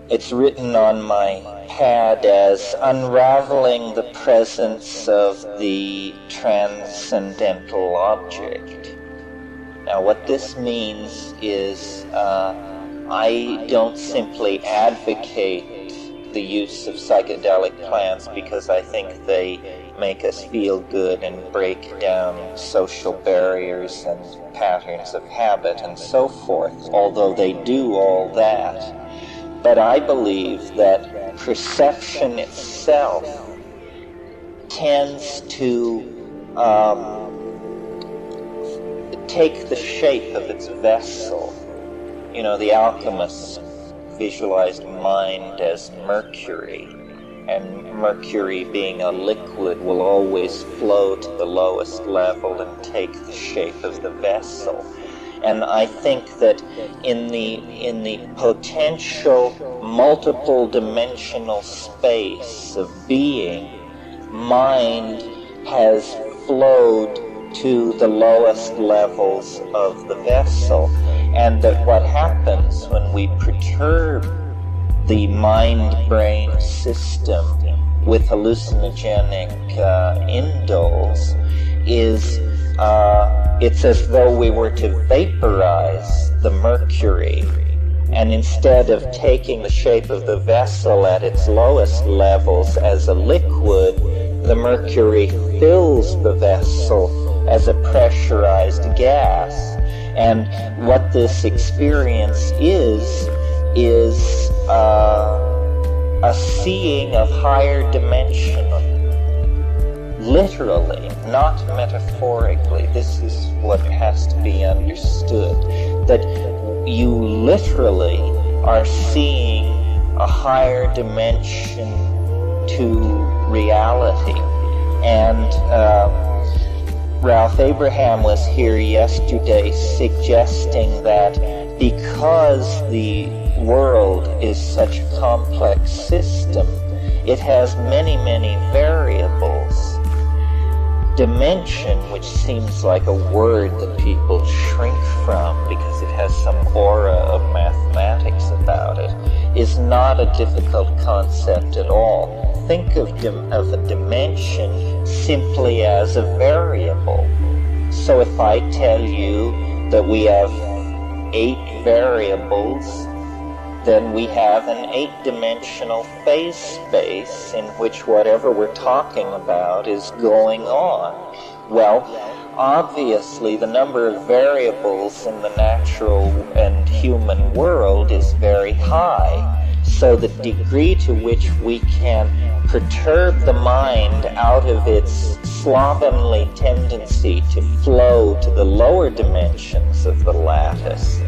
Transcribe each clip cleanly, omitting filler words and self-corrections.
It's written on my pad as unraveling the presence of the transcendental object. Now, what this means is I don't simply advocate the use of psychedelic plants because I think they make us feel good and break down social barriers and patterns of habit and so forth, although they do all that. But I believe that perception itself tends to take the shape of its vessel. You know, the alchemists visualized mind as mercury, and mercury being a liquid will always flow to the lowest level and take the shape of the vessel. And I think that in the potential multiple dimensional space of being, mind has flowed to the lowest levels of the vessel, and that what happens when we perturb the mind-brain system with hallucinogenic indoles is it's as though we were to vaporize the mercury, and instead of taking the shape of the vessel at its lowest levels as a liquid, the mercury fills the vessel as a pressurized gas. And what this experience is a seeing of higher dimension, literally, not metaphorically. This is what has to be understood, that you literally are seeing a higher dimension to reality. And Ralph Abraham was here yesterday suggesting that because the world is such a complex system, it has many, many variables. Dimension, which seems like a word that people shrink from because it has some aura of mathematics about it, is not a difficult concept at all. Think of a dimension simply as a variable. So if I tell you that we have 8 variables, then we have an 8-dimensional phase space in which whatever we're talking about is going on. Well, obviously the number of variables in the natural and human world is very high. So the degree to which we can perturb the mind out of its slovenly tendency to flow to the lower dimensions of the lattice,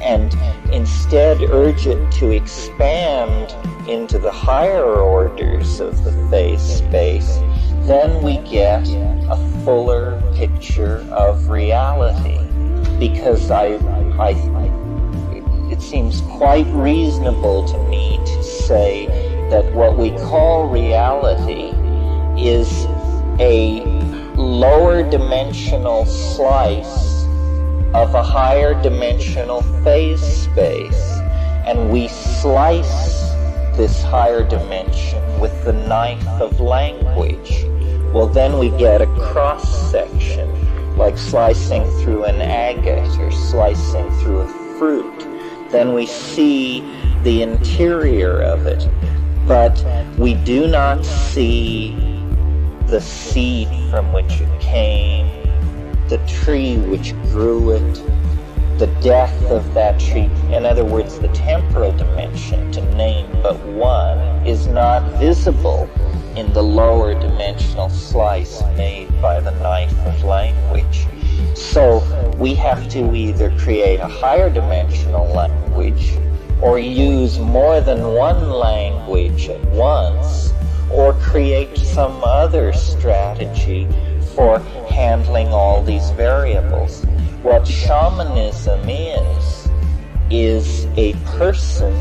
and instead urge it to expand into the higher orders of the phase space, then we get a fuller picture of reality. Because it seems quite reasonable to me to say that what we call reality is a lower dimensional slice of a higher dimensional phase space, and we slice this higher dimension with the knife of language. Well, then we get a cross-section, like slicing through an agate or slicing through a fruit. Then we see the interior of it, but we do not see the seed from which it came, the tree which grew it, the death of that tree. In other words, the temporal dimension, to name but one, is not visible in the lower dimensional slice made by the knife of language. So we have to either create a higher dimensional language or use more than one language at once, or create some other strategy for handling all these variables. What shamanism is a person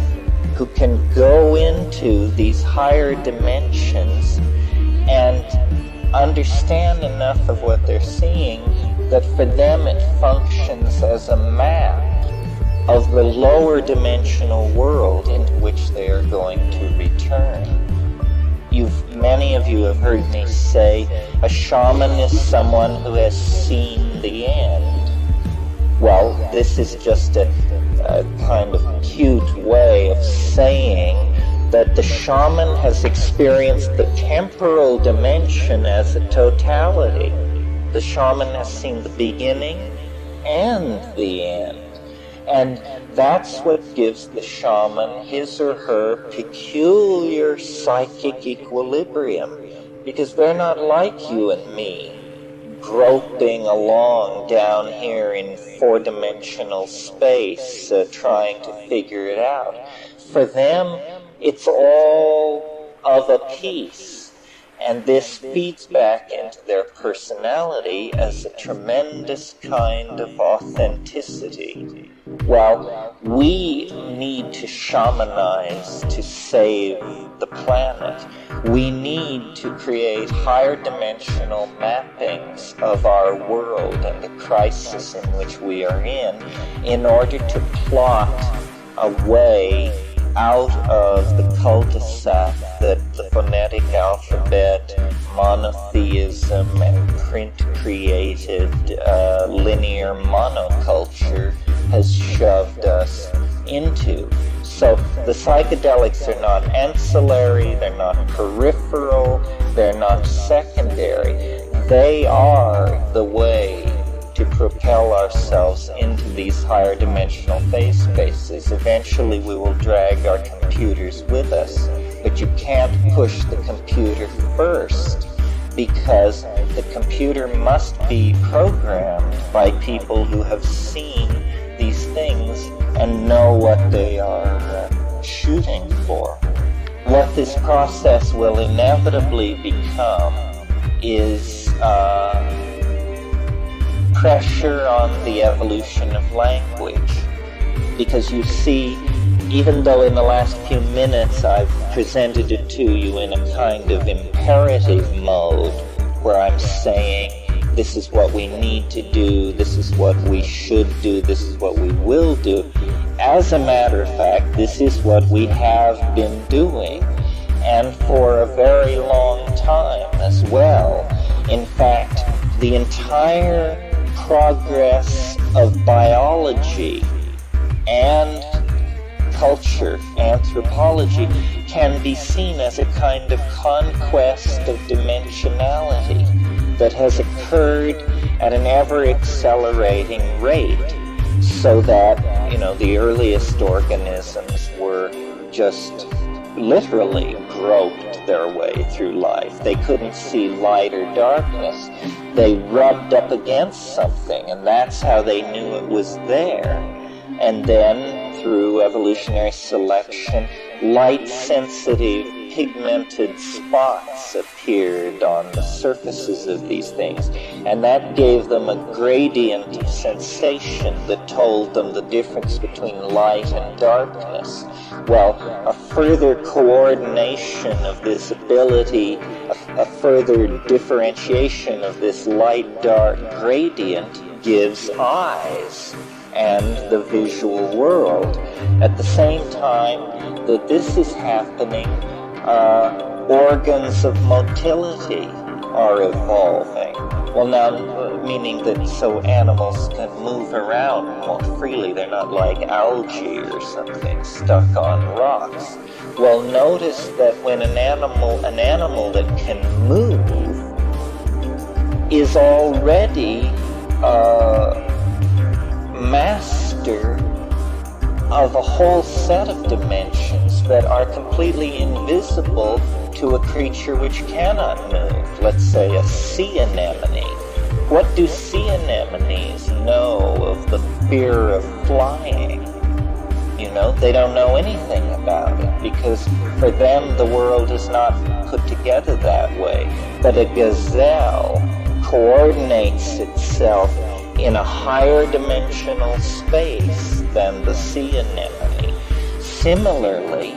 who can go into these higher dimensions and understand enough of what they're seeing that for them it functions as a map of the lower dimensional world into which they are going to return. Many of you have heard me say a shaman is someone who has seen the end. Well, this is just a kind of cute way of saying that the shaman has experienced the temporal dimension as a totality. The shaman has seen the beginning and the end. And that's what gives the shaman his or her peculiar psychic equilibrium, because they're not like you and me, groping along down here in four-dimensional space, trying to figure it out. For them, it's all of a piece, and this feeds back into their personality as a tremendous kind of authenticity. Well, we need to shamanize to save the planet. We need to create higher dimensional mappings of our world and the crisis in which we are in order to plot a way out of the cul-de-sac that the phonetic alphabet, monotheism, and print-created linear monoculture has shoved us into. So the psychedelics are not ancillary, they're not peripheral, they're not secondary. They are the way to propel ourselves into these higher dimensional phase spaces. Eventually we will drag our computers with us, but you can't push the computer first, because the computer must be programmed by people who have seen these things and know what they are shooting for. What this process will inevitably become is pressure on the evolution of language. Because you see, even though in the last few minutes I've presented it to you in a kind of imperative mode, where I'm saying, this is what we need to do, this is what we should do, this is what we will do. As a matter of fact, this is what we have been doing, and for a very long time as well. In fact, the entire progress of biology and culture, anthropology, can be seen as a kind of conquest of dimensionality that has occurred at an ever-accelerating rate, so that, the earliest organisms were just literally groped their way through life. They couldn't see light or darkness. They rubbed up against something, and that's how they knew it was there. And then, through evolutionary selection, light-sensitive pigmented spots appeared on the surfaces of these things, and that gave them a gradient of sensation that told them the difference between light and darkness. Well, a further coordination of this ability, a further differentiation of this light-dark gradient gives eyes and the visual world. At the same time that this is happening, organs of motility are evolving. Well, now, meaning that so animals can move around more freely. They're not like algae or something stuck on rocks. Well, notice that when an animal that can move is already master of a whole set of dimensions that are completely invisible to a creature which cannot move. Let's say a sea anemone. What do sea anemones know of the fear of flying? They don't know anything about it, because for them the world is not put together that way. But a gazelle coordinates itself in a higher dimensional space than the sea anemone. Similarly,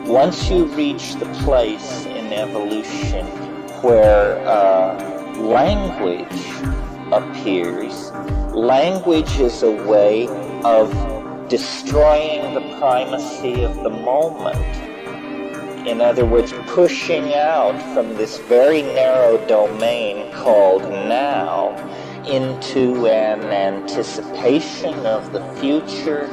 once you reach the place in evolution where language appears, language is a way of destroying the primacy of the moment. In other words, pushing out from this very narrow domain called now into an anticipation of the future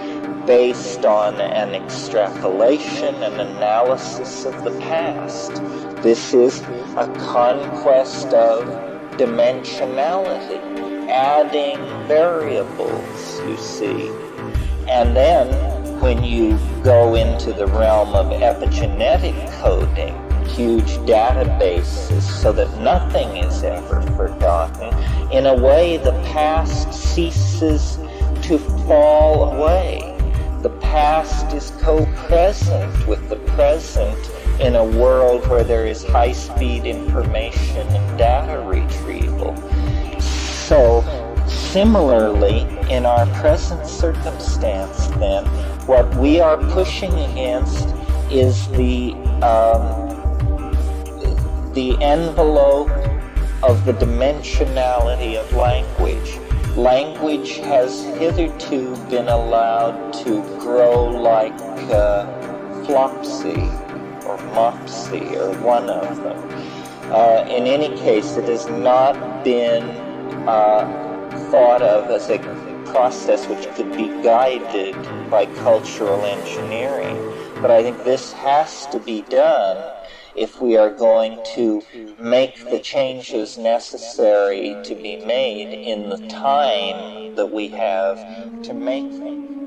based on an extrapolation and analysis of the past. This is a conquest of dimensionality, adding variables, you see. And then when you go into the realm of epigenetic coding, huge databases so that nothing is ever forgotten, in a way the past ceases to fall away. The past is co-present with the present in a world where there is high-speed information and data retrieval. So, similarly, in our present circumstance, then, what we are pushing against is the envelope of the dimensionality of language. Language has hitherto been allowed to grow like Flopsy or Mopsy, or one of them. In any case, it has not been thought of as a process which could be guided by cultural engineering. But I think this has to be done if we are going to make the changes necessary to be made in the time that we have to make them.